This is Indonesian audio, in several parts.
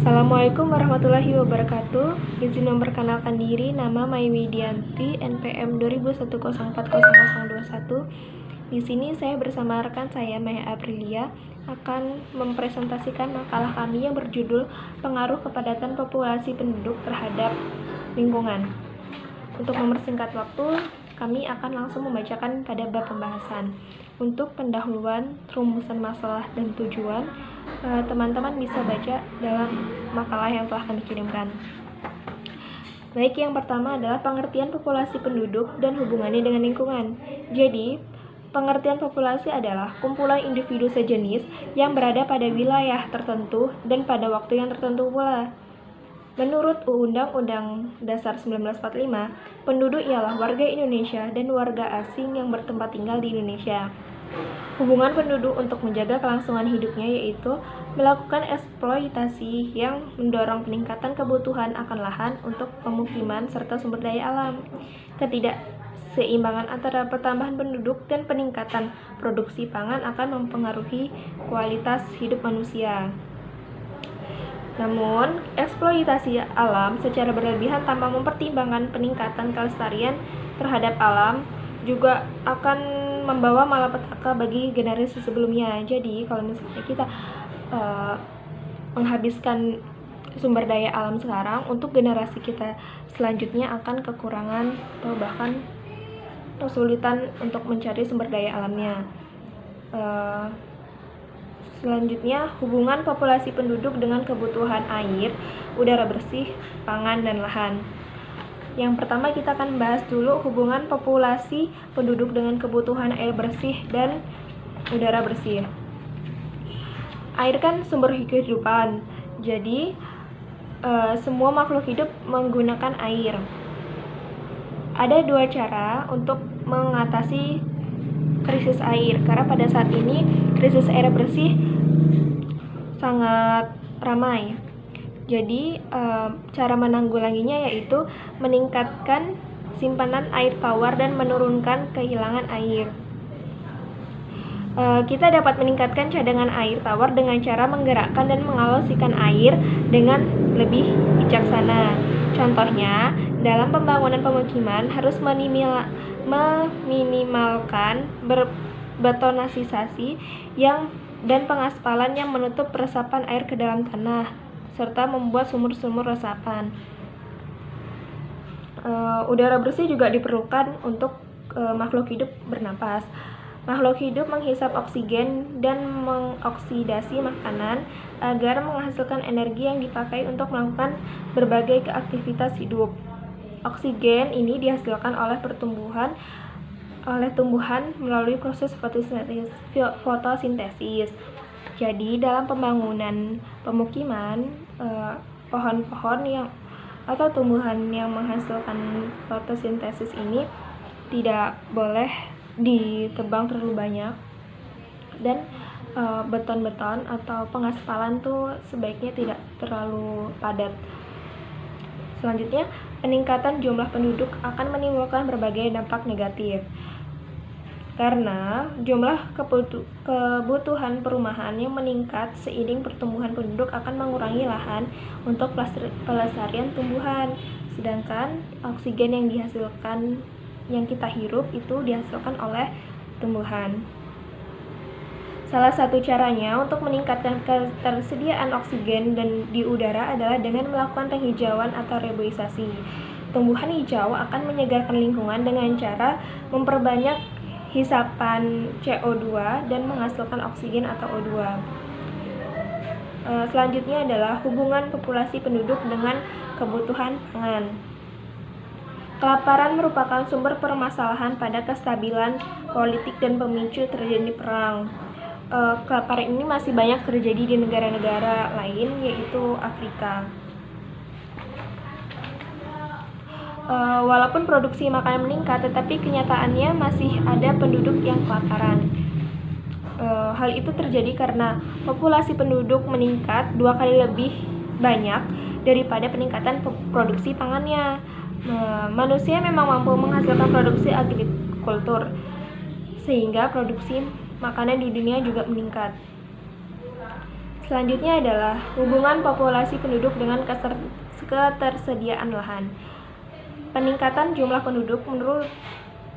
Assalamualaikum warahmatullahi wabarakatuh. Izin memperkenalkan diri, nama Mai Widianti, NPM 2021040021. Di sini saya bersama rekan saya Maya Aprilia akan mempresentasikan makalah kami yang berjudul Pengaruh Kepadatan Populasi Penduduk Terhadap Lingkungan. Untuk mempersingkat waktu, kami akan langsung membacakan pada bab pembahasan. Untuk pendahuluan, rumusan masalah dan tujuan, teman-teman bisa baca dalam makalah yang telah kami kirimkan. Baik, yang pertama adalah pengertian populasi penduduk dan hubungannya dengan lingkungan. Jadi, pengertian populasi adalah kumpulan individu sejenis yang berada pada wilayah tertentu dan pada waktu yang tertentu pula. Menurut Undang-Undang Dasar 1945, penduduk ialah warga Indonesia dan warga asing yang bertempat tinggal di Indonesia. Hubungan penduduk untuk menjaga kelangsungan hidupnya yaitu melakukan eksploitasi yang mendorong peningkatan kebutuhan akan lahan untuk pemukiman serta sumber daya alam. Ketidakseimbangan antara pertambahan penduduk dan peningkatan produksi pangan akan mempengaruhi kualitas hidup manusia. Namun, eksploitasi alam secara berlebihan tanpa mempertimbangkan peningkatan kelestarian terhadap alam juga akan membawa malapetaka bagi generasi sebelumnya. Jadi, kalau misalnya kita menghabiskan sumber daya alam sekarang, untuk generasi kita selanjutnya akan kekurangan atau bahkan kesulitan untuk mencari sumber daya alamnya. Selanjutnya, hubungan populasi penduduk dengan kebutuhan air, udara bersih, pangan, dan lahan. Yang pertama kita akan bahas dulu hubungan populasi penduduk dengan kebutuhan air bersih dan udara bersih. Air kan sumber kehidupan, jadi semua makhluk hidup menggunakan air. Ada dua cara untuk mengatasi krisis air, karena pada saat ini krisis air bersih sangat ramai. Jadi cara menanggulanginya yaitu meningkatkan simpanan air tawar dan menurunkan kehilangan air. Kita dapat meningkatkan cadangan air tawar dengan cara menggerakkan dan mengalokasikan air dengan lebih bijaksana. Contohnya, dalam pembangunan pemukiman harus meminimalkan betonisasi dan pengaspalan yang menutup resapan air ke dalam tanah, serta membuat sumur-sumur resapan. Udara bersih juga diperlukan untuk makhluk hidup bernapas. Makhluk hidup menghisap oksigen dan mengoksidasi makanan agar menghasilkan energi yang dipakai untuk melakukan berbagai aktivitas hidup. Oksigen ini dihasilkan oleh tumbuhan melalui proses fotosintesis. Jadi dalam pembangunan pemukiman, pohon-pohon atau tumbuhan yang menghasilkan fotosintesis ini tidak boleh ditebang terlalu banyak, dan beton-beton atau pengaspalan tuh sebaiknya tidak terlalu padat. Selanjutnya, peningkatan jumlah penduduk akan menimbulkan berbagai dampak negatif. Karena jumlah kebutuhan perumahan yang meningkat seiring pertumbuhan penduduk akan mengurangi lahan untuk pelestarian tumbuhan. Sedangkan oksigen yang kita hirup itu dihasilkan oleh tumbuhan. Salah satu caranya untuk meningkatkan ketersediaan oksigen dan di udara adalah dengan melakukan penghijauan atau reboisasi. Tumbuhan hijau akan menyegarkan lingkungan dengan cara memperbanyak hisapan CO2 dan menghasilkan oksigen atau O2. Selanjutnya adalah hubungan populasi penduduk dengan kebutuhan pangan. Kelaparan merupakan sumber permasalahan pada kestabilan politik dan pemicu terjadi perang. Kelaparan ini masih banyak terjadi di negara-negara lain, yaitu Afrika. Walaupun produksi makanan meningkat, tetapi kenyataannya masih ada penduduk yang kelaparan. Hal itu terjadi karena populasi penduduk meningkat 2 kali lebih banyak daripada peningkatan produksi pangannya. Manusia memang mampu menghasilkan produksi agrikultur, sehingga produksi makanan di dunia juga meningkat. Selanjutnya adalah hubungan populasi penduduk dengan ketersediaan lahan. Peningkatan jumlah penduduk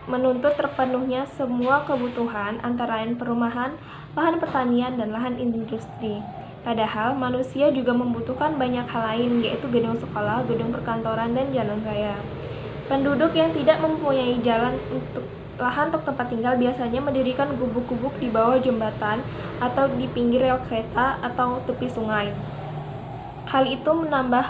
menuntut terpenuhnya semua kebutuhan, antara lain perumahan, lahan pertanian, dan lahan industri. Padahal manusia juga membutuhkan banyak hal lain, yaitu gedung sekolah, gedung perkantoran, dan jalan raya. Penduduk yang tidak mempunyai lahan untuk tempat tinggal biasanya mendirikan gubuk-gubuk di bawah jembatan atau di pinggir rel kereta atau tepi sungai. Hal itu menambah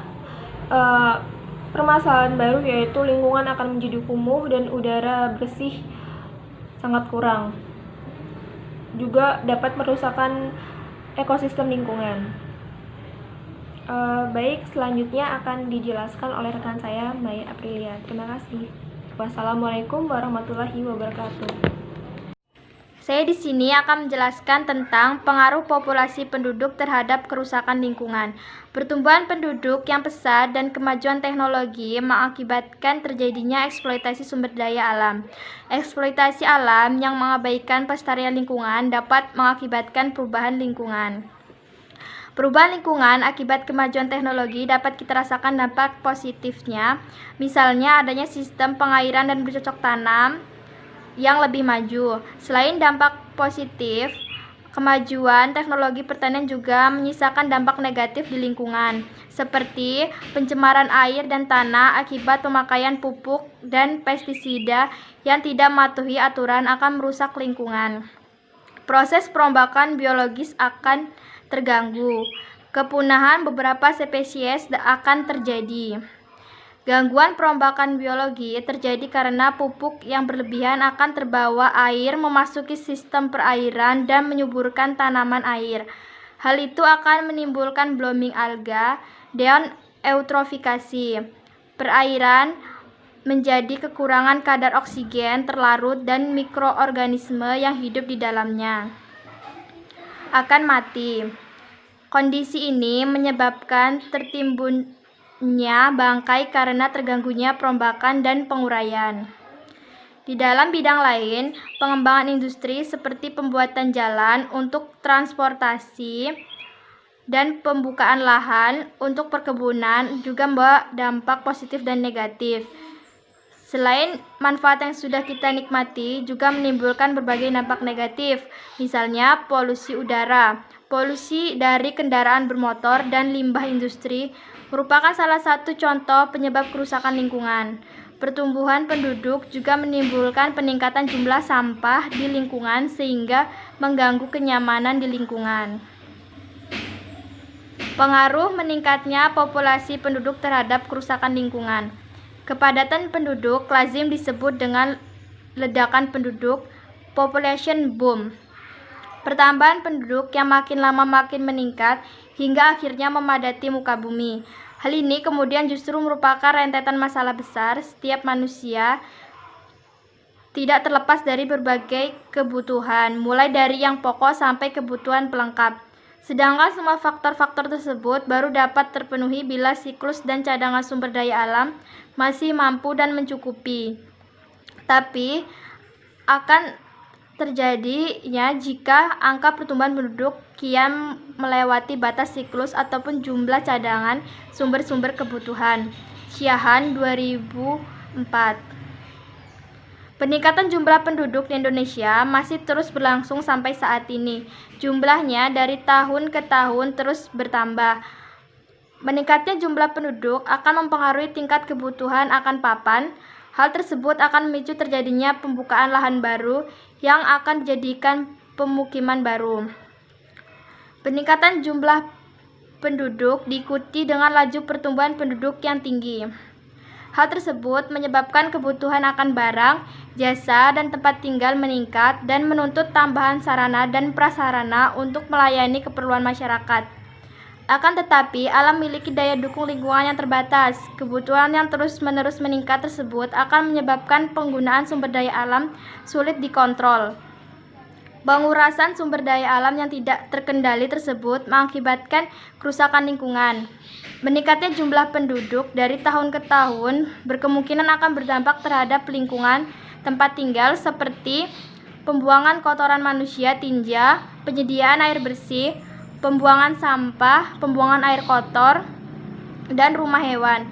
permasalahan baru, yaitu lingkungan akan menjadi kumuh dan udara bersih sangat kurang. Juga dapat merusakkan ekosistem lingkungan. Baik, selanjutnya akan dijelaskan oleh rekan saya, Maya Aprilia. Terima kasih. Wassalamualaikum warahmatullahi wabarakatuh. Saya di sini akan menjelaskan tentang pengaruh populasi penduduk terhadap kerusakan lingkungan. Pertumbuhan penduduk yang pesat dan kemajuan teknologi mengakibatkan terjadinya eksploitasi sumber daya alam. Eksploitasi alam yang mengabaikan pelestarian lingkungan dapat mengakibatkan perubahan lingkungan. Perubahan lingkungan akibat kemajuan teknologi dapat kita rasakan dampak positifnya, misalnya adanya sistem pengairan dan bercocok tanam yang lebih maju. Selain dampak positif, kemajuan teknologi pertanian juga menyisakan dampak negatif di lingkungan, seperti pencemaran air dan tanah akibat pemakaian pupuk dan pestisida yang tidak mematuhi aturan akan merusak lingkungan. Proses perombakan biologis akan terganggu. Kepunahan beberapa spesies akan terjadi. Gangguan perombakan biologi terjadi karena pupuk yang berlebihan akan terbawa air memasuki sistem perairan dan menyuburkan tanaman air. Hal itu akan menimbulkan blooming alga dan eutrofikasi. Perairan menjadi kekurangan kadar oksigen terlarut dan mikroorganisme yang hidup di dalamnya akan mati. Kondisi ini menyebabkan tertimbunnya bangkai karena terganggunya perombakan dan penguraian. Di dalam bidang lain, pengembangan industri seperti pembuatan jalan untuk transportasi dan pembukaan lahan untuk perkebunan juga membawa dampak positif dan negatif. Selain manfaat yang sudah kita nikmati, juga menimbulkan berbagai dampak negatif, misalnya polusi udara. Polusi dari kendaraan bermotor dan limbah industri merupakan salah satu contoh penyebab kerusakan lingkungan. Pertumbuhan penduduk juga menimbulkan peningkatan jumlah sampah di lingkungan sehingga mengganggu kenyamanan di lingkungan. Pengaruh meningkatnya populasi penduduk terhadap kerusakan lingkungan. Kepadatan penduduk lazim disebut dengan ledakan penduduk, population boom. Pertambahan penduduk yang makin lama makin meningkat hingga akhirnya memadati muka bumi. Hal ini kemudian justru merupakan rentetan masalah besar. Setiap manusia tidak terlepas dari berbagai kebutuhan, mulai dari yang pokok sampai kebutuhan pelengkap. Sedangkan semua faktor-faktor tersebut baru dapat terpenuhi bila siklus dan cadangan sumber daya alam masih mampu dan mencukupi. Tapi akan terjadinya jika angka pertumbuhan penduduk kian melewati batas siklus ataupun jumlah cadangan sumber-sumber kebutuhan. Syahan 2004. Peningkatan jumlah penduduk di Indonesia masih terus berlangsung sampai saat ini. Jumlahnya dari tahun ke tahun terus bertambah. Meningkatnya jumlah penduduk akan mempengaruhi tingkat kebutuhan akan papan. Hal tersebut akan memicu terjadinya pembukaan lahan baru yang akan dijadikan pemukiman baru. Peningkatan jumlah penduduk diikuti dengan laju pertumbuhan penduduk yang tinggi. Hal tersebut menyebabkan kebutuhan akan barang, jasa, dan tempat tinggal meningkat dan menuntut tambahan sarana dan prasarana untuk melayani keperluan masyarakat. Akan tetapi, alam memiliki daya dukung lingkungan yang terbatas. Kebutuhan yang terus-menerus meningkat tersebut akan menyebabkan penggunaan sumber daya alam sulit dikontrol. Pengurasan sumber daya alam yang tidak terkendali tersebut mengakibatkan kerusakan lingkungan. Meningkatnya jumlah penduduk dari tahun ke tahun berkemungkinan akan berdampak terhadap lingkungan tempat tinggal seperti pembuangan kotoran manusia, tinja, penyediaan air bersih, pembuangan sampah, pembuangan air kotor, dan rumah hewan.